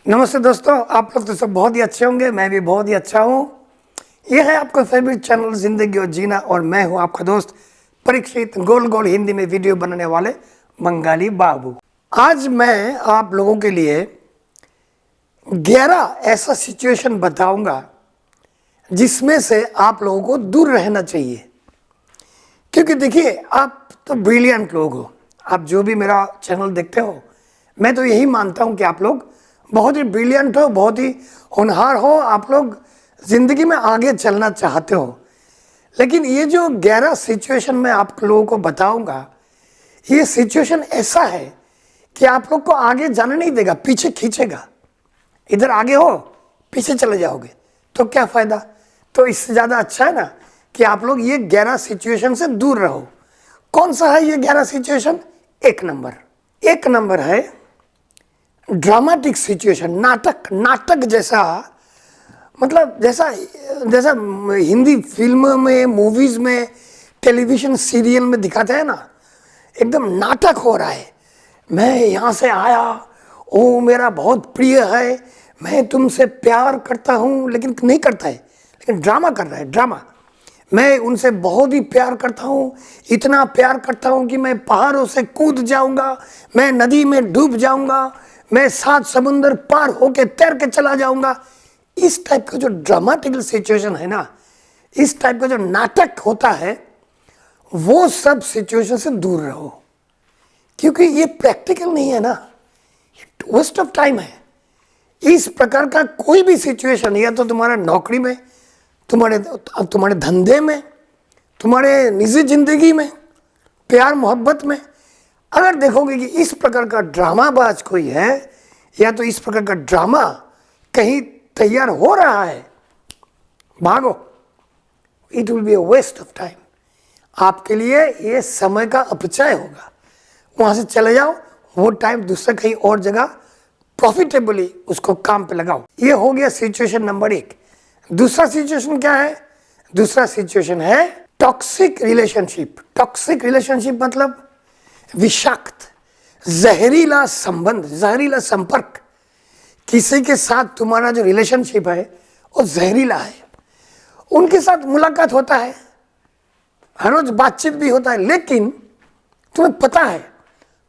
नमस्ते दोस्तों, आप लोग तो सब बहुत ही अच्छे होंगे। मैं भी बहुत ही अच्छा हूँ। यह है आपका फेवरेट चैनल जिंदगी और जीना और मैं हूँ आपका दोस्त परीक्षित, गोल गोल हिंदी में वीडियो बनाने वाले बंगाली बाबू। आज मैं आप लोगों के लिए 11 ऐसा सिचुएशन बताऊंगा जिसमें से आप लोगों को दूर रहना चाहिए। क्योंकि देखिए, आप तो ब्रिलियंट लोग हो। आप जो भी मेरा चैनल देखते हो, मैं तो यही मानता हूँ कि आप लोग बहुत ही ब्रिलियंट हो, बहुत ही होनहार हो। आप लोग ज़िंदगी में आगे चलना चाहते हो। लेकिन ये जो 11 सिचुएशन मैं आप लोगों को बताऊंगा, ये सिचुएशन ऐसा है कि आप लोग को आगे जाने नहीं देगा, पीछे खींचेगा। इधर आगे हो, पीछे चले जाओगे तो क्या फ़ायदा। तो इससे ज़्यादा अच्छा है ना कि आप लोग ये 11 सिचुएशन से दूर रहो। कौन सा है ये 11 सिचुएशन? एक नंबर है ड्रामेटिक सिचुएशन। नाटक जैसा, मतलब जैसा जैसा हिंदी फिल्म में, मूवीज में, टेलीविजन सीरियल में दिखाते हैं ना, एकदम नाटक हो रहा है। मैं यहाँ से आया, वो मेरा बहुत प्रिय है, मैं तुमसे प्यार करता हूँ, लेकिन नहीं करता है, लेकिन ड्रामा कर रहा है। ड्रामा, मैं उनसे बहुत ही प्यार करता हूँ, इतना प्यार करता हूँ कि मैं पहाड़ों से कूद जाऊँगा, मैं नदी में डूब जाऊँगा, मैं 7 समुंदर पार होके तैर के चला जाऊँगा। इस टाइप का जो ड्रामेटिकल सिचुएशन है ना, इस टाइप का जो नाटक होता है, वो सब सिचुएशन से दूर रहो। क्योंकि ये प्रैक्टिकल नहीं है ना, वेस्ट ऑफ टाइम है। इस प्रकार का कोई भी सिचुएशन, या तो तुम्हारा नौकरी में, तुम्हारे धंधे में, तुम्हारे निजी जिंदगी में, प्यार मोहब्बत में, अगर देखोगे कि इस प्रकार का ड्रामाबाज कोई है, या तो इस प्रकार का ड्रामा कहीं तैयार हो रहा है, भागो। It will be a waste of time. आपके लिए ये समय का अपचय होगा। वहाँ से चले जाओ, वो टाइम दूसरा कहीं और जगह प्रॉफिटेबली उसको काम पे लगाओ। ये हो गया सिचुएशन नंबर 1। दूसरा सिचुएशन क्या है? दूसरा सिचुएशन है टॉक्सिक रिलेशनशिप। टॉक्सिक रिलेशनशिप मतलब विषाक्त, जहरीला संबंध, जहरीला संपर्क। किसी के साथ तुम्हारा जो रिलेशनशिप है वो जहरीला है। उनके साथ मुलाकात होता है, हर रोज बातचीत भी होता है, लेकिन तुम्हें पता है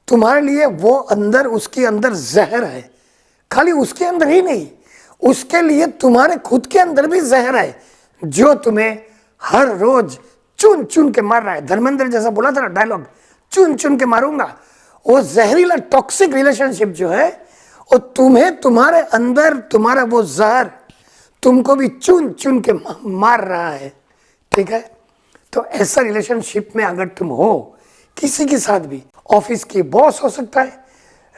तुम्हारे लिए वो अंदर, उसके अंदर जहर है। खाली उसके अंदर ही नहीं, उसके लिए तुम्हारे खुद के अंदर भी जहर है, जो तुम्हें हर रोज चुन चुन के मार रहा है। धर्मेंद्र जैसा बोला था ना डायलॉग, चुन चुन के मारूंगा। वो जहरीला टॉक्सिक रिलेशनशिप जो है, वो तुम्हें, तुम्हारे अंदर तुम्हारा वो जहर तुमको भी चुन चुन के मार रहा है। ठीक है, तो ऐसा रिलेशनशिप में अगर तुम हो, किसी के साथ भी, ऑफिस की बॉस हो सकता है,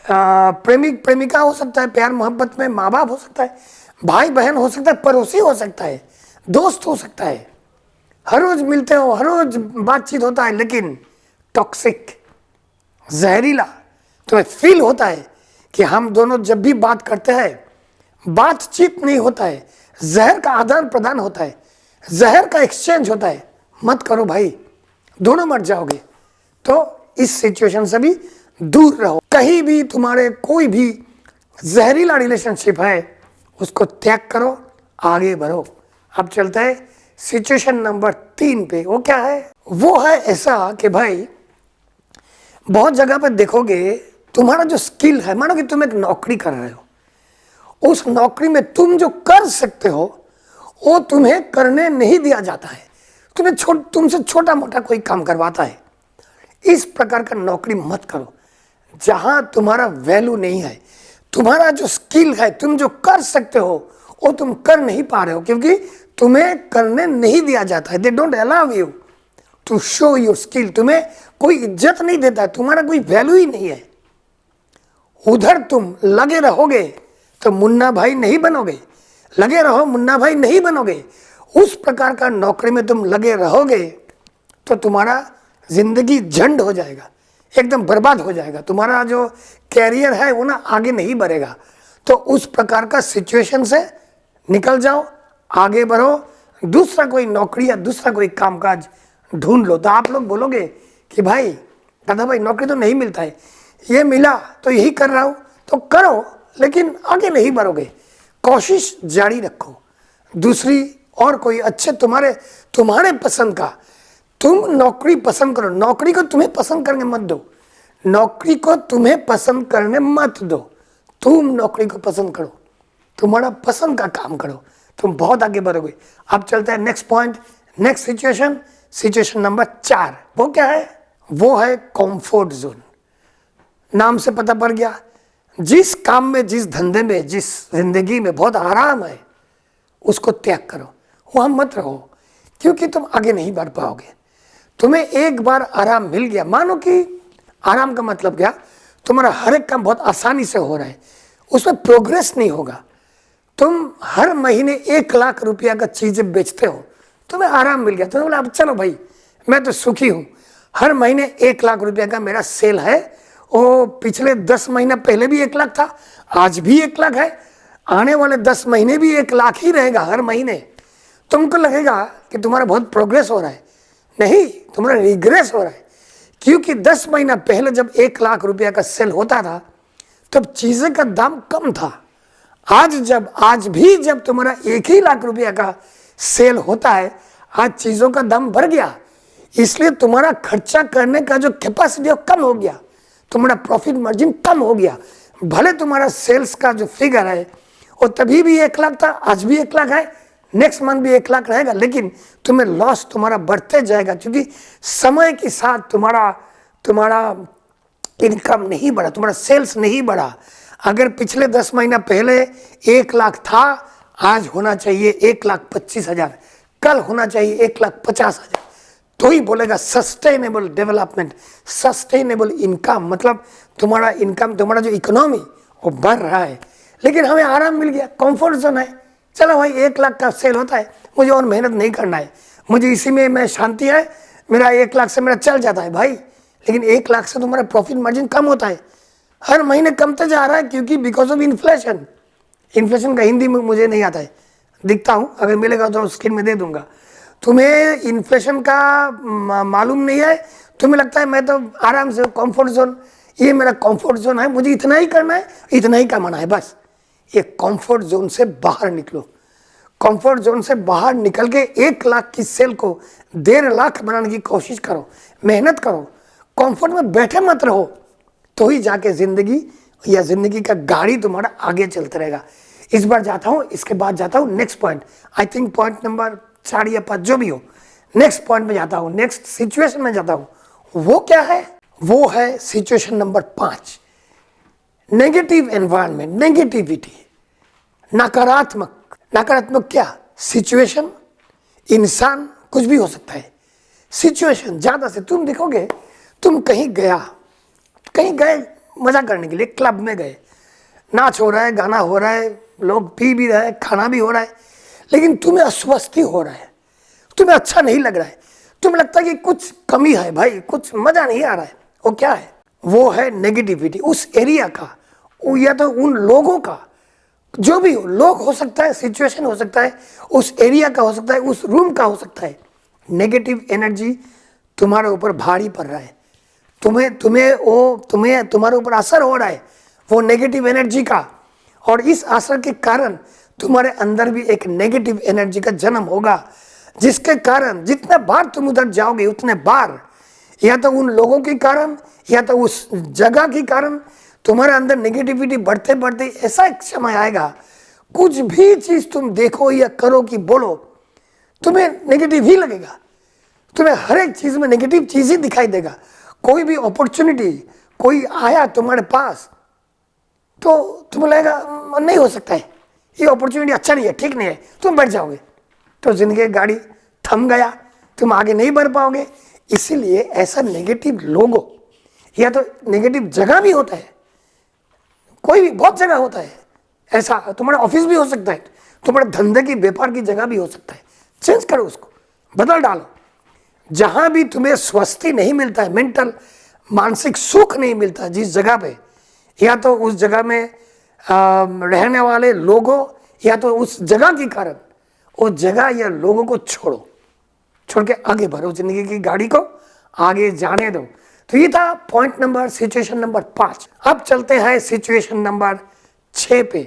प्रेमिक प्रेमिका हो सकता है, प्यार मोहब्बत में माँ बाप हो सकता है, भाई बहन हो सकता है, पड़ोसी हो सकता है, दोस्त हो सकता है, हर रोज मिलते हो, हर रोज बातचीत होता है, लेकिन टॉक्सिक, जहरीला। तुम्हें फील होता है कि हम दोनों जब भी बात करते हैं, बातचीत नहीं होता है, जहर का आदान प्रदान होता है, जहर का एक्सचेंज होता है। मत करो भाई, दोनों मर जाओगे। तो इस सिचुएशन से भी दूर रहो। कहीं भी तुम्हारे कोई भी जहरीला रिलेशनशिप है, उसको त्याग करो, आगे बढ़ो। अब चलता है सिचुएशन नंबर 3 पे। वो क्या है? वो है ऐसा कि भाई, बहुत जगह पे देखोगे तुम्हारा जो स्किल है, मानो कि तुम एक नौकरी कर रहे हो, उस नौकरी में तुम जो कर सकते हो वो तुम्हें करने नहीं दिया जाता है। तुमसे छोटा मोटा कोई काम करवाता है। इस प्रकार का नौकरी मत करो जहां तुम्हारा वैल्यू नहीं है। तुम्हारा जो स्किल है, तुम जो कर सकते हो, वो तुम कर नहीं पा रहे हो, क्योंकि तुम्हें करने नहीं दिया जाता है। They don't allow you to show your skill. तुम्हें कोई इज्जत नहीं देता है, तुम्हारा कोई वैल्यू ही नहीं है। उधर तुम लगे रहोगे तो मुन्ना भाई नहीं बनोगे, लगे रहो मुन्ना भाई नहीं बनोगे। उस प्रकार का नौकरी में तुम लगे रहोगे तो तुम्हारा जिंदगी झंड हो जाएगा, एकदम बर्बाद हो जाएगा। तुम्हारा जो कैरियर है वो ना आगे नहीं बढ़ेगा। तो उस प्रकार का सिचुएशन से निकल जाओ, आगे बढ़ो, दूसरा कोई नौकरी या दूसरा कोई कामकाज ढूंढ लो। तो आप लोग बोलोगे कि भाई दादा भाई, नौकरी तो नहीं मिलता है, ये मिला तो यही कर रहा हूँ, तो करो, लेकिन आगे नहीं बढ़ोगे। कोशिश जारी रखो, दूसरी और कोई अच्छे तुम्हारे पसंद का तुम नौकरी पसंद करो। नौकरी को तुम्हें पसंद करने मत दो, नौकरी को तुम्हें पसंद करने मत दो, तुम नौकरी को पसंद करो, तुम्हारा पसंद का काम करो, तुम बहुत आगे बढ़ोगे। अब चलते हैं next point, next situation number 4। वो क्या है? वो है कंफर्ट जोन। नाम से पता पड़ गया, जिस काम में, जिस धंधे में, जिस जिंदगी में बहुत आराम है उसको त्याग करो, वहां मत रहो, क्योंकि तुम आगे नहीं बढ़ पाओगे। तुम्हें एक बार आराम मिल गया, मानो कि आराम का मतलब क्या, तुम्हारा हर एक काम बहुत आसानी से हो रहा है, उसमें प्रोग्रेस नहीं होगा। तुम हर महीने 1 लाख रुपया का चीजें बेचते हो, तुम्हें आराम मिल गया, तुमने बोला अब चलो भाई मैं तो सुखी हूं, हर महीने 1 लाख रुपया का मेरा सेल है। वो पिछले 10 महीना पहले भी 1 लाख था, आज भी 1 लाख है, आने वाले 10 महीने भी 1 लाख ही रहेगा हर महीने। तुमको लगेगा कि तुम्हारा बहुत प्रोग्रेस हो रहा है, नहीं, तुम्हारा रिग्रेस हो रहा है। क्योंकि 10 महीना पहले जब 1 लाख रुपया का सेल होता था तब चीजें का दाम कम था। आज भी जब तुम्हारा 1 ही लाख रुपया का सेल होता है, आज चीजों का दाम बढ़ गया, इसलिए तुम्हारा खर्चा करने का जो कैपेसिटी है कम हो गया, तुम्हारा प्रॉफिट मार्जिन कम हो गया। भले तुम्हारा सेल्स का जो फिगर है वो तभी भी 1 लाख था, आज भी 1 लाख है, नेक्स्ट मंथ भी 1 लाख रहेगा, लेकिन तुम्हें लॉस तुम्हारा बढ़ते जाएगा, क्योंकि समय के साथ तुम्हारा इनकम नहीं बढ़ा, तुम्हारा सेल्स नहीं बढ़ा। अगर पिछले 10 महीना पहले 1 लाख था, आज होना चाहिए 1,25,000, कल होना चाहिए 1,50,000, तो ही बोलेगा सस्टेनेबल डेवलपमेंट, सस्टेनेबल इनकम। मतलब तुम्हारा इनकम, तुम्हारा जो इकोनॉमी वो बढ़ रहा है। लेकिन हमें आराम मिल गया, कंफर्ट जोन है, चलो भाई 1 लाख का सेल होता है, मुझे और मेहनत नहीं करना है, मुझे इसी में मैं शांति है, मेरा 1 लाख से मेरा चल जाता है भाई। लेकिन 1 लाख से तुम्हारा प्रॉफिट मार्जिन कम होता है, हर महीने कमते जा रहा है, क्योंकि बिकॉज ऑफ इन्फ्लेशन। इन्फ्लेशन का हिंदी में मुझे नहीं आता है, दिखता हूँ, अगर मिलेगा तो स्क्रीन में दे दूंगा। तुम्हें इन्फ्लेशन का मालूम नहीं है, तुम्हें लगता है मैं तो आराम से कंफर्ट जोन, ये मेरा कंफर्ट जोन है, मुझे इतना ही करना है, इतना ही कमाना है बस। ये कंफर्ट जोन से बाहर निकलो, कंफर्ट जोन से बाहर निकल के 1 लाख की सेल को 1.5 लाख बनाने की कोशिश करो, मेहनत करो, कंफर्ट में बैठे मत रहो, तो ही जाके जिंदगी का गाड़ी तुम्हारा आगे चलता रहेगा। इस बार जाता हूँ, इसके बाद जाता हूँ next point, I think point number 4 या 5 जो भी हो, नेक्स्ट पॉइंट में जाता हूँ, नेक्स्ट सिचुएशन में जाता हूँ। वो क्या है? वो है situation number 5, negative environment, negativity, नकारात्मक क्या? सिचुएशन, इंसान, कुछ भी हो सकता है। सिचुएशन ज्यादा से तुम देखोगे, तुम कहीं गए मजा करने के लिए, क्लब में गए, नाच हो रहा है, गाना हो रहा है, लोग पी भी रहे हैं, खाना भी हो रहा है, लेकिन तुम्हें अस्वस्थी हो रहा है, तुम्हें अच्छा नहीं लग रहा है, तुम्हें लगता है कि कुछ कमी है भाई, कुछ मजा नहीं आ रहा है। वो क्या है? वो है नेगेटिविटी, उस एरिया का, या तो उन लोगों का, जो भी हो, लोग हो सकता है, सिचुएशन हो सकता है, उस एरिया का हो सकता है, उस रूम का हो सकता है। नेगेटिव एनर्जी तुम्हारे ऊपर भारी पड़ रहा है, तुम्हारे ऊपर असर हो रहा है वो नेगेटिव एनर्जी का, और इस असर के कारण तुम्हारे अंदर भी एक नेगेटिव एनर्जी का जन्म होगा, जिसके कारण जितने बार तुम उधर जाओगे उतने बार, या तो उन लोगों के कारण या तो उस जगह के कारण तुम्हारे अंदर नेगेटिविटी बढ़ते बढ़ते ऐसा एक समय आएगा, कुछ भी चीज तुम देखो या करो कि बोलो, तुम्हें नेगेटिव ही लगेगा, तुम्हें हर एक चीज में नेगेटिव चीज ही दिखाई देगा। कोई भी अपॉर्चुनिटी कोई आया तुम्हारे पास तो तुम्हें लगेगा नहीं हो सकता है, ये अपॉर्चुनिटी अच्छा नहीं है, ठीक नहीं है, तुम बैठ जाओगे, तो जिंदगी गाड़ी थम गया, तुम आगे नहीं बढ़ पाओगे। इसीलिए ऐसा नेगेटिव लोगों या तो नेगेटिव जगह भी होता है, कोई भी बहुत जगह होता है ऐसा, तुम्हारा ऑफिस भी हो सकता है, तुम्हारे धंधे की व्यापार की जगह भी हो सकता है, चेंज करो उसको, बदल डालो। जहां भी तुम्हें स्वस्थी नहीं मिलता है, मेंटल मानसिक सुख नहीं मिलता जिस जगह पे, या तो उस जगह में रहने वाले लोगों या तो उस जगह के कारण उस जगह या लोगों को छोड़ के आगे बढ़ो, जिंदगी की गाड़ी को आगे जाने दो। तो ये था पॉइंट नंबर, सिचुएशन नंबर 5। अब चलते हैं सिचुएशन नंबर 6 पे,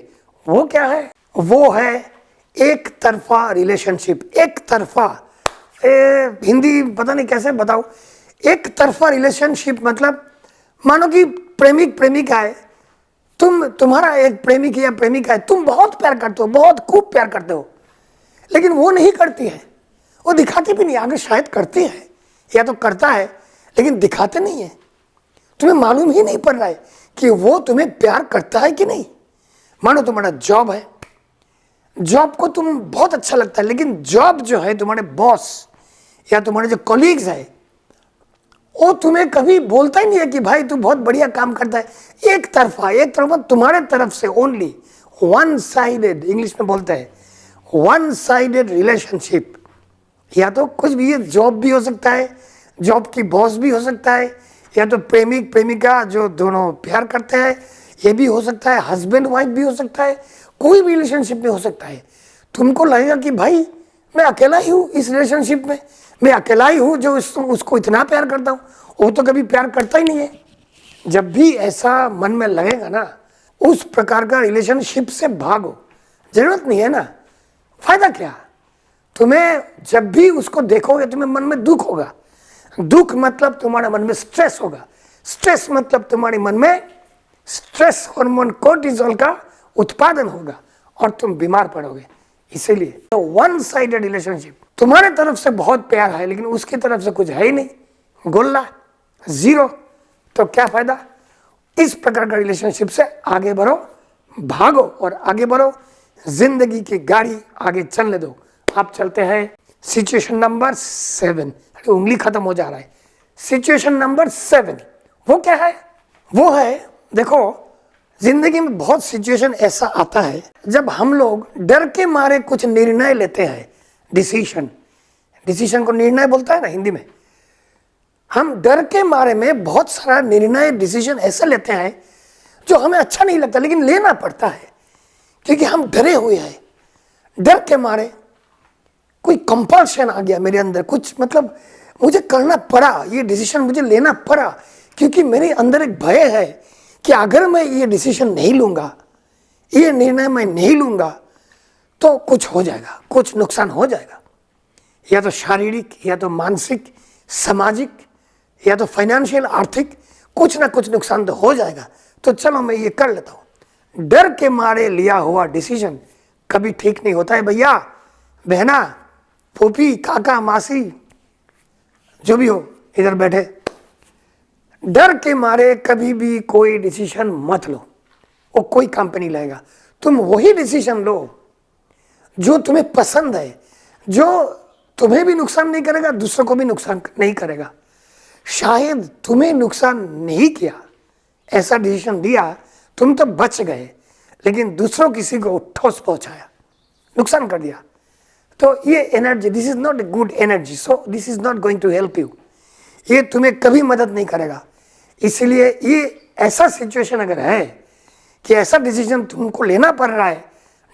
वो क्या है? वो है एक तरफा रिलेशनशिप। एक तरफा, हिंदी पता नहीं कैसे बताओ। एक तरफा रिलेशनशिप मतलब मानो कि प्रेमिक प्रेमिका है, तुम्हारा एक प्रेमिक या प्रेमिका है, तुम बहुत प्यार करते हो, बहुत खूब प्यार करते हो, लेकिन वो नहीं करती है, वो दिखाती भी नहीं। अगर शायद करती है या तो करता है, लेकिन दिखाते नहीं है। तुम्हें मालूम ही नहीं पड़ रहा है कि वो तुम्हें प्यार करता है कि नहीं। मानो तुम्हारा जॉब है, जॉब को तुम बहुत अच्छा लगता है, लेकिन जॉब जो है, तुम्हारे बॉस या तुम्हारे जो कॉलीग्स है, वो तुम्हें कभी बोलता ही नहीं है कि भाई तू बहुत बढ़िया काम करता है। एक तरफा तुम्हारे तरफ से ओनली, वन साइडेड इंग्लिश में बोलते हैं, वन साइडेड रिलेशनशिप। या तो कुछ भी, ये जॉब भी हो सकता है, जॉब की बॉस भी हो सकता है, या तो प्रेमिक प्रेमिका जो दोनों प्यार करते हैं, ये भी हो सकता है, हस्बैंड वाइफ भी हो सकता है, कोई भी रिलेशनशिप में हो सकता है। तुमको लगेगा कि भाई मैं अकेला ही हूँ इस रिलेशनशिप में, मैं अकेला ही हूँ जो उसको इतना प्यार करता हूँ, वो तो कभी प्यार करता ही नहीं है। जब भी ऐसा मन में लगेगा ना, उस प्रकार का रिलेशनशिप से भागो, जरूरत नहीं है ना, फायदा क्या। तुम्हें जब भी उसको देखोगे तुम्हें मन में दुख होगा, दुख मतलब तुम्हारे मन में स्ट्रेस होगा, स्ट्रेस मतलब तुम्हारे मन में स्ट्रेस हार्मोन कोर्टिसोल का उत्पादन होगा और तुम बीमार पड़ोगे। इसीलिए तो वन साइडेड रिलेशनशिप, तुम्हारे तरफ से बहुत प्यार है लेकिन उसकी तरफ से कुछ है ही नहीं, गोल्ला, जीरो, तो क्या फायदा। इस प्रकार का रिलेशनशिप से आगे बढ़ो, भागो और आगे बढ़ो, जिंदगी की गाड़ी आगे चलने दो। आप चलते हैं सिचुएशन नंबर 7। उंगली खत्म हो जा रहा है। सिचुएशन नंबर 7 वो क्या है? वो है, देखो जिंदगी में बहुत सिचुएशन ऐसा आता है जब हम लोग डर के मारे कुछ निर्णय लेते हैं। डिसीजन को निर्णय बोलता है ना हिंदी में। हम डर के मारे में बहुत सारा निर्णय, डिसीजन ऐसे लेते हैं जो हमें अच्छा नहीं लगता, लेकिन लेना पड़ता है क्योंकि हम डरे हुए हैं। डर के मारे कोई कंपल्शन आ गया मेरे अंदर, कुछ मतलब मुझे करना पड़ा, ये डिसीजन मुझे लेना पड़ा क्योंकि मेरे अंदर एक भय है कि अगर मैं ये डिसीजन नहीं लूँगा, ये निर्णय मैं नहीं लूँगा तो कुछ हो जाएगा, कुछ नुकसान हो जाएगा, या तो शारीरिक, या तो मानसिक, सामाजिक, या तो फाइनेंशियल, आर्थिक, कुछ ना कुछ नुकसान तो हो जाएगा, तो चलो मैं ये कर लेता हूँ। डर के मारे लिया हुआ डिसीजन कभी ठीक नहीं होता है भैया, बहना, फूफी, काका, मासी, जो भी हो इधर बैठे, डर के मारे कभी भी कोई डिसीजन मत लो, वो कोई काम पे नहीं लगेगा। तुम वही डिसीजन लो जो तुम्हें पसंद है, जो तुम्हें भी नुकसान नहीं करेगा, दूसरों को भी नुकसान नहीं करेगा। शायद तुम्हें नुकसान नहीं किया, ऐसा डिसीजन लिया, तुम तो बच गए, लेकिन दूसरों किसी को ठोस पहुंचाया, नुकसान कर दिया, तो ये energy, this is not a good energy, so this is not going to help you. ये तुम्हें कभी मदद नहीं करेगा। इसलिए ये ऐसा सिचुएशन अगर है कि ऐसा डिसीजन तुमको लेना पड़ रहा है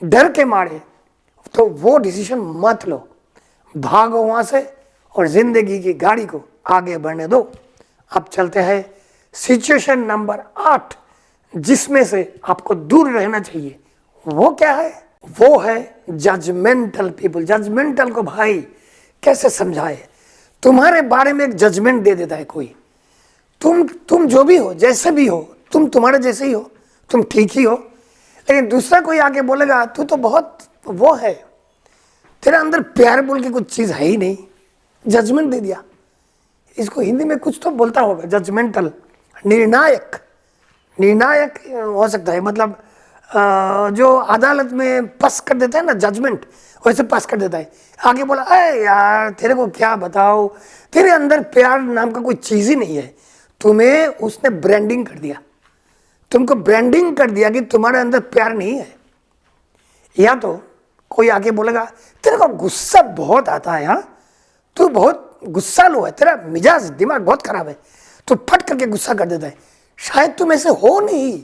डर के मारे, तो वो डिसीजन मत लो, भागो वहाँ से और जिंदगी की गाड़ी को आगे बढ़ने दो। अब चलते हैं सिचुएशन नंबर 8, जिसमें से आपको दूर रहना चाहिए। वो क्या है? वो है जजमेंटल पीपल। जजमेंटल को भाई कैसे समझाए? तुम्हारे बारे में एक जजमेंट दे देता है कोई, तुम जो भी हो, जैसे भी हो, तुम तुम्हारे जैसे ही हो, तुम ठीक ही हो, लेकिन दूसरा कोई आके बोलेगा तू तो बहुत वो है, तेरे अंदर प्यार बोल के कुछ चीज़ है ही नहीं, जजमेंट दे दिया। इसको हिंदी में कुछ तो बोलता होगा, जजमेंटल, निर्णायक। निर्णायक हो सकता है, मतलब जो अदालत में पास कर देता है ना जजमेंट, वैसे पास कर देता है। आगे बोला अरे यार तेरे को क्या बताओ, तेरे अंदर प्यार नाम का कोई चीज़ ही नहीं है, तुम्हें उसने ब्रांडिंग कर दिया, तुमको ब्रांडिंग कर दिया कि तुम्हारे अंदर प्यार नहीं है। या तो कोई आके बोलेगा तेरे को गुस्सा बहुत आता है, हाँ तू बहुत गुस्सालू है, तेरा मिजाज दिमाग बहुत खराब है, तो फट करके गुस्सा कर देता है। शायद तुम ऐसे हो नहीं,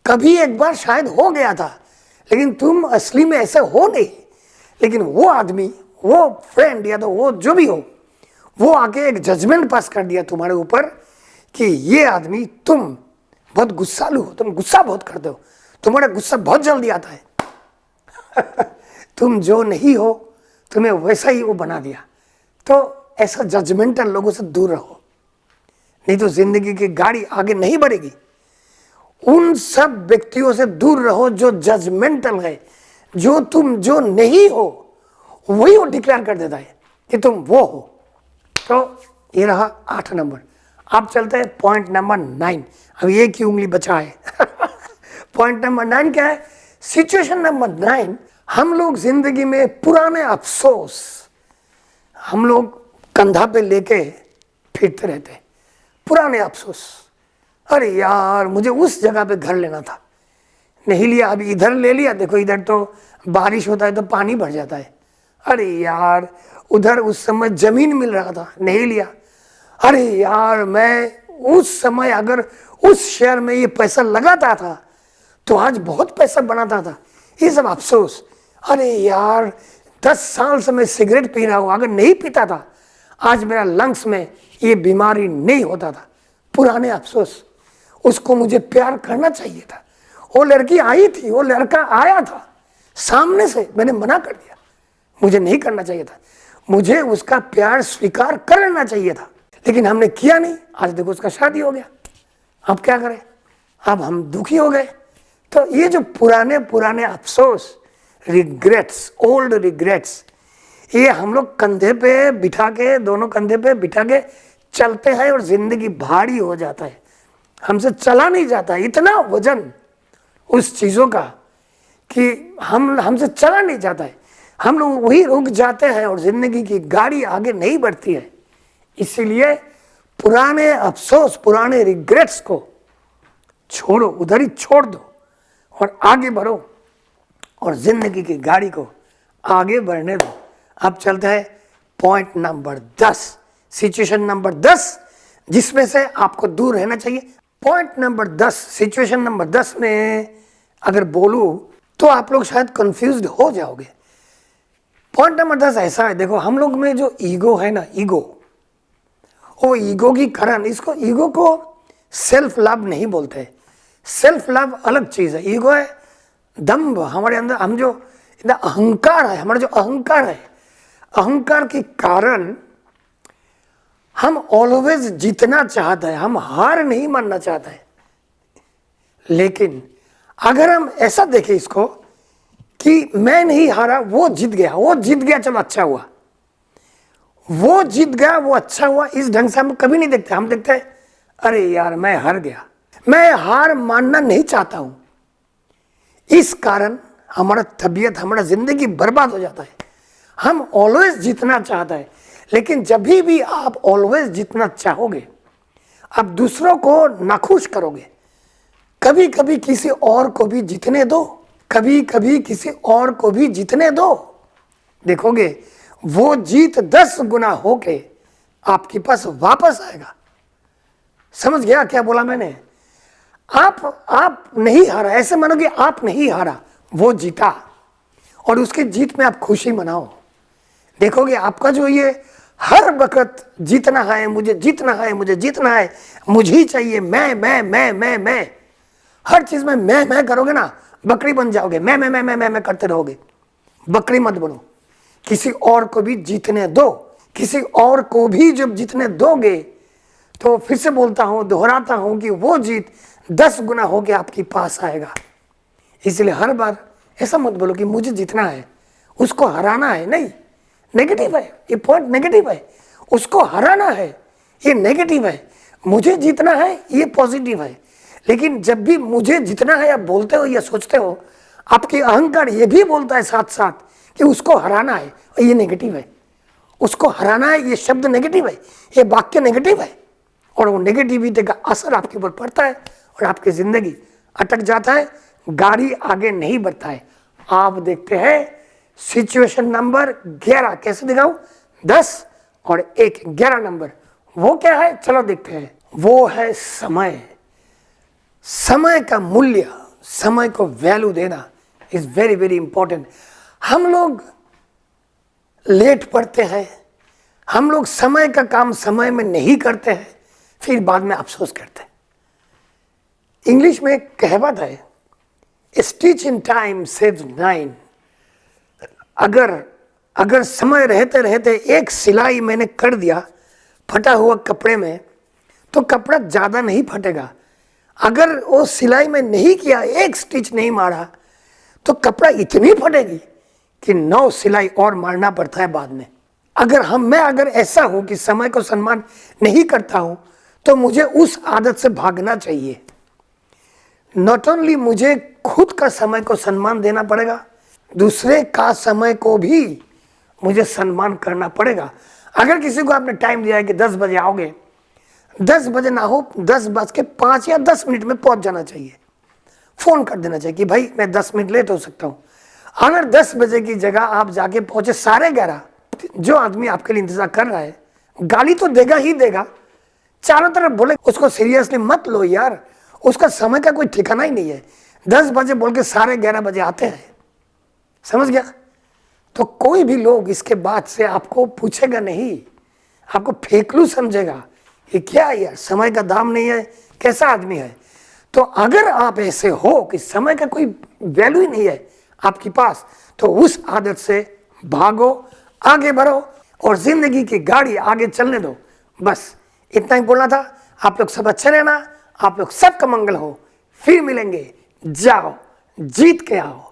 कभी एक बार शायद हो गया था, लेकिन तुम असली में ऐसे हो नहीं। लेकिन वो आदमी, वो फ्रेंड या तो वो जो भी हो, वो आके एक जजमेंट पास कर दिया तुम्हारे ऊपर कि ये आदमी, तुम बहुत गुस्सालू हो, तुम गुस्सा बहुत करते हो, तुम्हारा गुस्सा बहुत जल्दी आता है। तुम जो नहीं हो तुम्हें वैसा ही वो बना दिया। तो ऐसा जजमेंटल लोगों से दूर रहो, नहीं तो जिंदगी की गाड़ी आगे नहीं बढ़ेगी। उन सब व्यक्तियों से दूर रहो जो जजमेंटल है, जो तुम जो नहीं हो वही वो डिक्लेयर कर देता है कि तुम वो हो। तो ये रहा 8 नंबर। अब चलते हैं पॉइंट नंबर 9। अब एक ही उंगली बचा है। पॉइंट नंबर 9 क्या है? सिचुएशन नंबर 9, हम लोग जिंदगी में पुराने अफसोस हम लोग कंधा पे लेके फिरते रहते हैं। पुराने अफसोस, अरे यार मुझे उस जगह पे घर लेना था, नहीं लिया, अभी इधर ले लिया, देखो इधर तो बारिश होता है तो पानी भर जाता है। अरे यार उधर उस समय जमीन मिल रहा था, नहीं लिया। अरे यार मैं उस समय अगर उस शेयर में ये पैसा लगाता था तो आज बहुत पैसा बनाता था। ये सब अफसोस। अरे यार 10 साल से मैं सिगरेट पी रहा हूँ, अगर नहीं पीता था आज मेरा लंग्स में ये बीमारी नहीं होता था। पुराने अफसोस। उसको मुझे प्यार करना चाहिए था, वो लड़की आई थी, वो लड़का आया था सामने से, मैंने मना कर दिया, मुझे नहीं करना चाहिए था, मुझे उसका प्यार स्वीकार कर लेना चाहिए था, लेकिन हमने किया नहीं। आज देखो उसका शादी हो गया, अब क्या करें, अब हम दुखी हो गए। तो ये जो पुराने पुराने अफसोस, रिग्रेट्स, ओल्ड रिग्रेट्स, ये हम लोग कंधे पे बिठा के, दोनों कंधे पे बिठा के चलते हैं और जिंदगी भारी हो जाता है, हमसे चला नहीं जाता, इतना वजन उस चीज़ों का कि हमसे चला नहीं जाता है, हम लोग वही रुक जाते हैं और जिंदगी की गाड़ी आगे नहीं बढ़ती है। इसीलिए पुराने अफसोस, पुराने रिग्रेट्स को छोड़ो, उधर ही छोड़ दो और आगे बढ़ो और जिंदगी की गाड़ी को आगे बढ़ने दो। अब चलते हैं पॉइंट नंबर 10, सिचुएशन नंबर 10 जिसमें से आपको दूर रहना चाहिए। पॉइंट नंबर 10, सिचुएशन नंबर 10 में अगर बोलूं तो आप लोग शायद कंफ्यूज्ड हो जाओगे। पॉइंट नंबर 10 ऐसा है, देखो हम लोग में जो ईगो है ना, ईगो, वो ईगो की कारण, इसको ईगो को सेल्फ लव नहीं बोलते। सेल्फ लव अलग चीज है, ईगो है दम्भ, हमारे अंदर हम जो अहंकार है, हमारा जो अहंकार है, अहंकार के कारण हम ऑलवेज जीतना चाहता है, हम हार नहीं मानना चाहता है। लेकिन अगर हम ऐसा देखें इसको कि मैं नहीं हारा, वो जीत गया, वो जीत गया, चलो अच्छा हुआ, वो जीत गया, वो अच्छा हुआ, इस ढंग से हम कभी नहीं देखते। हम देखते हैं अरे यार मैं हार गया, मैं हार मानना नहीं चाहता हूं, इस कारण हमारा तबीयत, हमारा जिंदगी बर्बाद हो जाता है। हम ऑलवेज जीतना चाहता है, लेकिन जब भी आप ऑलवेज जीतना चाहोगे, आप दूसरों को नाखुश करोगे। कभी कभी किसी और को भी जीतने दो, कभी कभी किसी और को भी जीतने दो, देखोगे वो जीत 10 गुना होके आपके पास वापस आएगा। समझ गया क्या बोला मैंने? आप नहीं हारा, ऐसे मानो कि आप नहीं हारा, वो जीता, और उसकी जीत में आप खुशी मनाओ। देखोगे आपका जो ये हर वक्त जीतना है, मुझे जीतना है, मुझे जीतना है, मुझे ही चाहिए, मैं, हर चीज में मैं करोगे ना, बकरी बन जाओगे। मैं करते रहोगे। बकरी मत बनो, किसी और को भी जीतने दो। किसी और को भी जब जीतने दोगे तो फिर से बोलता हूं, दोहराता हूं कि वो जीत 10 गुना होके आपके पास आएगा। इसलिए हर बार ऐसा मत बोलो कि मुझे जीतना है, उसको हराना है। नहीं, नेगेटिव है ये पॉइंट, नेगेटिव है। उसको हराना है ये नेगेटिव है, मुझे जीतना है ये पॉजिटिव है। लेकिन जब भी मुझे जीतना है आप बोलते हो या सोचते हो, आपकी अहंकार ये भी बोलता है साथ साथ कि उसको हराना है, और ये नेगेटिव है। उसको हराना है ये शब्द नेगेटिव है, ये वाक्य नेगेटिव है, और वो नेगेटिविटी का असर आपके ऊपर पड़ता है और आपकी जिंदगी अटक जाता है, गाड़ी आगे नहीं बढ़ता है। आप देखते हैं सिचुएशन नंबर 11, कैसे दिखाऊं? 10 और 1, 11 नंबर, वो क्या है चलो देखते हैं। वो है समय। समय का मूल्य, समय को वैल्यू देना इज वेरी वेरी इंपॉर्टेंट। हम लोग लेट पढ़ते हैं, हम लोग समय का काम समय में नहीं करते हैं, फिर बाद में अफसोस करते हैं। इंग्लिश में एक कहावत है, स्टिच इन टाइम सेव्स 9। अगर समय रहते रहते एक सिलाई मैंने कर दिया फटा हुआ कपड़े में, तो कपड़ा ज़्यादा नहीं फटेगा। अगर वो सिलाई में नहीं किया, एक स्टिच नहीं मारा, तो कपड़ा इतनी फटेगी कि 9 सिलाई और मारना पड़ता है बाद में। अगर ऐसा हूं कि समय को सम्मान नहीं करता हूं, तो मुझे उस आदत से भागना चाहिए। नॉट ओनली मुझे खुद का समय को सम्मान देना पड़ेगा, दूसरे का समय को भी मुझे सम्मान करना पड़ेगा। अगर किसी को आपने टाइम दिया है कि 10 बजे आओगे, 10 बजे ना हो, 10:05 या 10 मिनट में पहुंच जाना चाहिए। फोन कर देना चाहिए कि भाई मैं 10 मिनट लेट हो सकता हूँ। अगर 10 बजे की जगह आप जाके पहुंचे 11:30, जो आदमी आपके लिए इंतजार कर रहा है गाली तो देगा ही देगा। चारों तरफ बोले उसको सीरियसली मत लो यार, उसका समय का कोई ठिकाना ही नहीं है। 10 बजे बोल के 11:30 बजे आते हैं, समझ गया? तो कोई भी लोग इसके बाद से आपको पूछेगा नहीं, आपको फेकलू समझेगा, ये क्या यार, समय का दाम नहीं है, कैसा आदमी है। तो अगर आप ऐसे हो कि समय का कोई वैल्यू ही नहीं है आपके पास, तो उस आदत से भागो, आगे बढ़ो और जिंदगी की गाड़ी आगे चलने दो। बस इतना ही बोलना था। आप लोग सब अच्छे रहना, आप लोग सबका मंगल हो। फिर मिलेंगे, जाओ जीत के आओ।